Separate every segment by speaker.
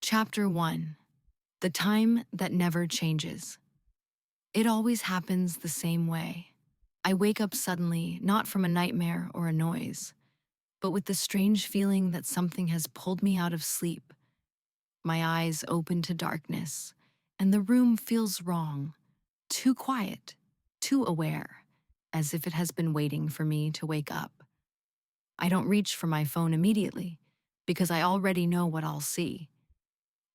Speaker 1: Chapter 1. The Time That Never Changes. It always happens the same way. I wake up suddenly, not from a nightmare or a noise, but with the strange feeling that something has pulled me out of sleep. My eyes open to darkness, and the room feels wrong, too quiet, too aware, as if it has been waiting for me to wake up. I don't reach for my phone immediately, because I already know what I'll see.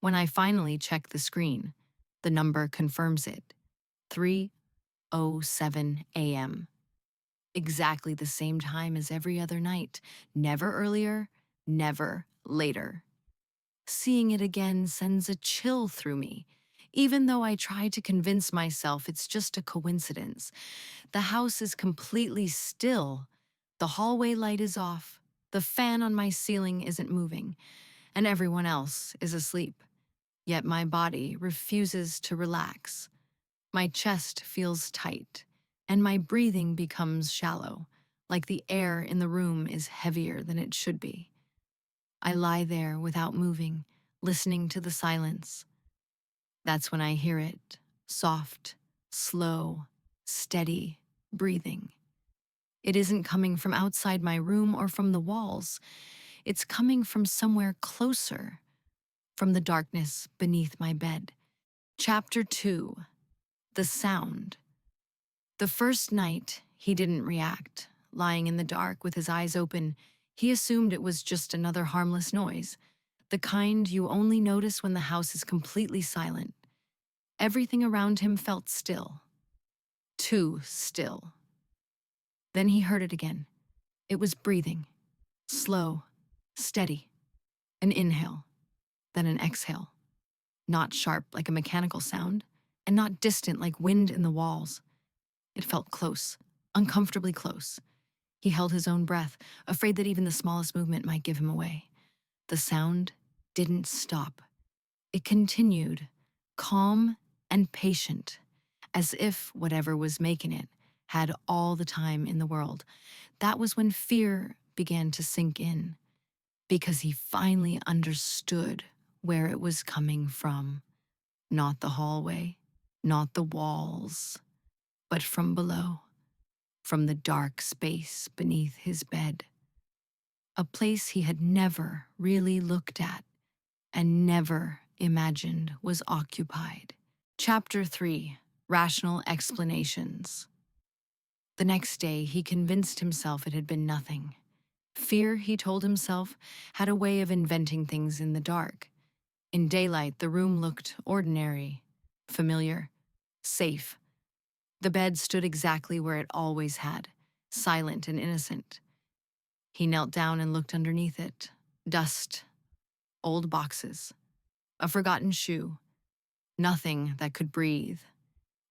Speaker 1: When I finally check the screen, the number confirms it. 3:07 a.m. Exactly the same time as every other night. Never earlier, never later. Seeing it again sends a chill through me, even though I try to convince myself it's just a coincidence. The house is completely still. The hallway light is off. The fan on my ceiling isn't moving, and everyone else is asleep. Yet my body refuses to relax. My chest feels tight, and my breathing becomes shallow, like the air in the room is heavier than it should be. I lie there without moving, listening to the silence. That's when I hear it, soft, slow, steady, breathing. It isn't coming from outside my room or from the walls. It's coming from somewhere closer, from the darkness beneath my bed. Chapter 2. The Sound. The first night, he didn't react. Lying in the dark with his eyes open, he assumed it was just another harmless noise, the kind you only notice when the house is completely silent. Everything around him felt still. Too still. Then he heard it again. It was breathing. Slow, steady. An inhale, then an exhale. Not sharp like a mechanical sound, and not distant like wind in the walls. It felt close, uncomfortably close. He held his own breath, afraid that even the smallest movement might give him away. The sound didn't stop. It continued, calm and patient, as if whatever was making it had all the time in the world. That was when fear began to sink in, because he finally understood where it was coming from. Not the hallway, not the walls, but from below, from the dark space beneath his bed. A place he had never really looked at and never imagined was occupied. Chapter 3. Rational Explanations. The next day, he convinced himself it had been nothing. Fear, he told himself, had a way of inventing things in the dark. In daylight, the room looked ordinary, familiar, safe. The bed stood exactly where it always had, silent and innocent. He knelt down and looked underneath it. Dust, old boxes, a forgotten shoe, nothing that could breathe.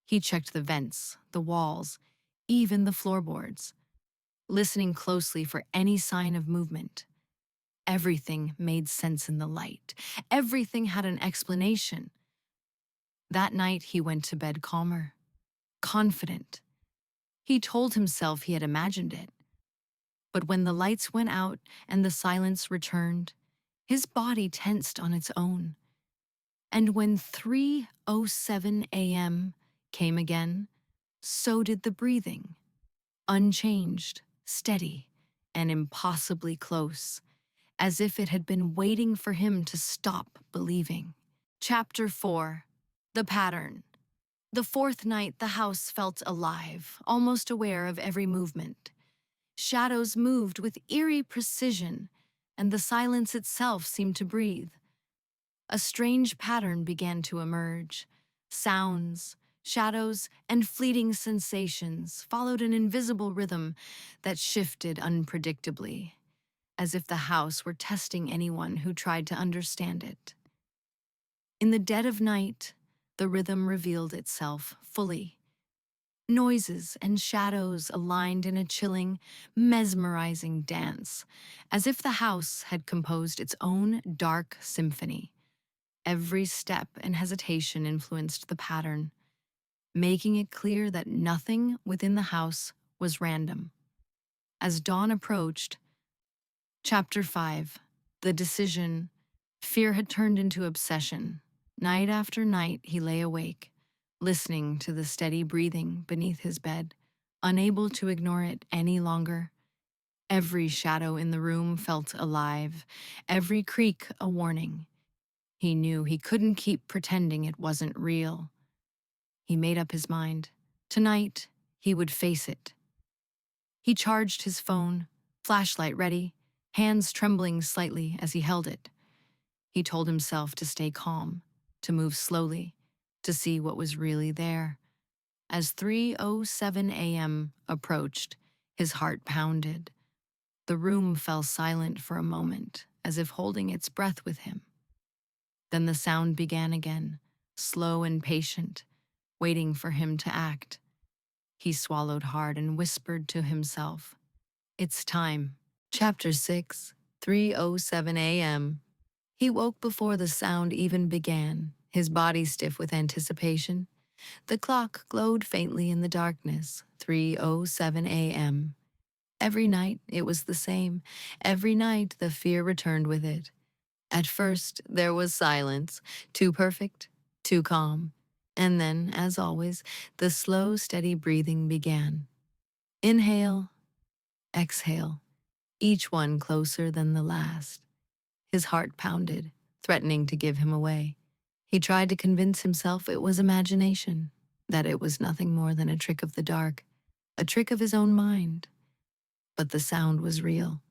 Speaker 1: He checked the vents, the walls, even the floorboards, listening closely for any sign of movement. Everything made sense in the light. Everything had an explanation. That night, he went to bed calmer, confident. He told himself he had imagined it. But when the lights went out and the silence returned, his body tensed on its own. And when 3:07 a.m. came again, so did the breathing. Unchanged, steady, and impossibly close, as if it had been waiting for him to stop believing. Chapter 4. The Pattern. The fourth night, the house felt alive, almost aware of every movement. Shadows moved with eerie precision, and the silence itself seemed to breathe. A strange pattern began to emerge. Sounds, shadows, and fleeting sensations followed an invisible rhythm that shifted unpredictably, as if the house were testing anyone who tried to understand it. In the dead of night, the rhythm revealed itself fully. Noises and shadows aligned in a chilling, mesmerizing dance, as if the house had composed its own dark symphony. Every step and hesitation influenced the pattern, making it clear that nothing within the house was random. As dawn approached, Chapter 5. The Decision. Fear had turned into obsession. Night after night, he lay awake, listening to the steady breathing beneath his bed, unable to ignore it any longer. Every shadow in the room felt alive, every creak a warning. He knew he couldn't keep pretending it wasn't real. He made up his mind. Tonight, he would face it. He charged his phone, flashlight ready, hands trembling slightly as he held it. He told himself to stay calm, to move slowly, to see what was really there. As 3:07 a.m. approached, his heart pounded. The room fell silent for a moment, as if holding its breath with him. Then the sound began again, slow and patient, waiting for him to act. He swallowed hard and whispered to himself, "It's time." Chapter 6, 3:07 a.m. He woke before the sound even began, his body stiff with anticipation. The clock glowed faintly in the darkness, 3:07 a.m. Every night it was the same. Every night the fear returned with it. At first there was silence, too perfect, too calm. And then, as always, the slow, steady breathing began. Inhale, exhale, each one closer than the last. His heart pounded, threatening to give him away. He tried to convince himself it was imagination, that it was nothing more than a trick of the dark, a trick of his own mind. But the sound was real,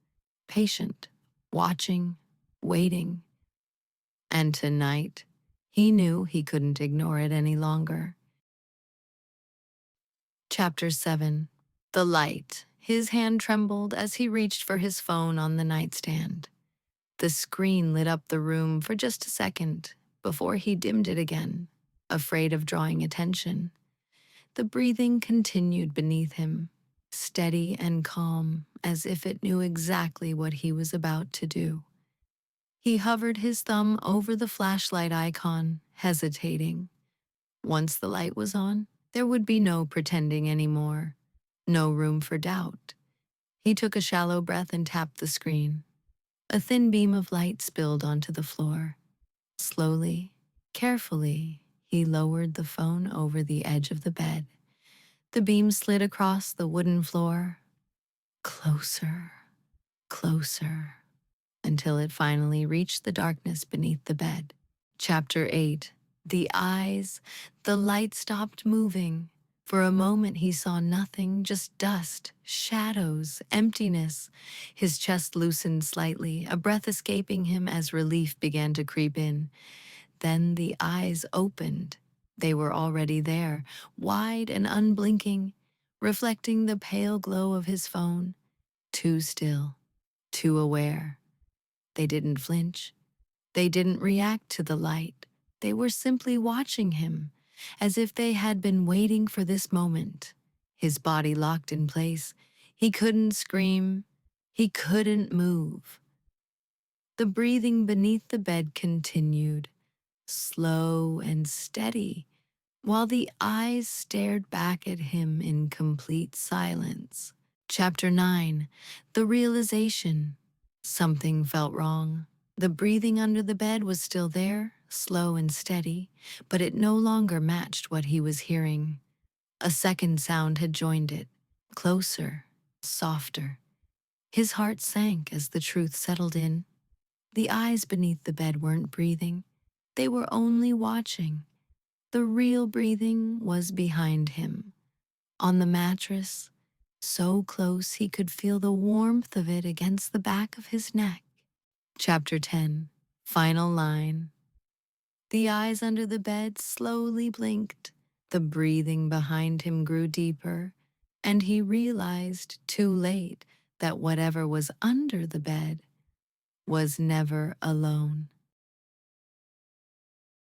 Speaker 1: patient, watching, waiting. And tonight, he knew he couldn't ignore it any longer. Chapter 7. The Light. His hand trembled as he reached for his phone on the nightstand. The screen lit up the room for just a second before he dimmed it again, afraid of drawing attention. The breathing continued beneath him, steady and calm, as if it knew exactly what he was about to do. He hovered his thumb over the flashlight icon, hesitating. Once the light was on, there would be no pretending anymore, no room for doubt. He took a shallow breath and tapped the screen. A thin beam of light spilled onto the floor. Slowly, carefully, he lowered the phone over the edge of the bed. The beam slid across the wooden floor, closer, closer, until it finally reached the darkness beneath the bed. Chapter 8. The eyes. The light stopped moving. For a moment he saw nothing, just dust, shadows, emptiness. His chest loosened slightly, a breath escaping him as relief began to creep in. Then the eyes opened. They were already there, wide and unblinking, reflecting the pale glow of his phone. Too still, too aware. They didn't flinch. They didn't react to the light. They were simply watching him, as if they had been waiting for this moment. His body locked in place. He couldn't scream. He couldn't move. The breathing beneath the bed continued, slow and steady, while the eyes stared back at him in complete silence. Chapter 9. The Realization. Something felt wrong. The breathing under the bed was still there, slow and steady, but it no longer matched what he was hearing. A second sound had joined it, closer, softer. His heart sank as the truth settled in. The eyes beneath the bed weren't breathing. They were only watching. The real breathing was behind him, on the mattress, so close he could feel the warmth of it against the back of his neck. Chapter 10. Final line. The eyes under the bed slowly blinked. The breathing behind him grew deeper, and he realized too late that whatever was under the bed was never alone.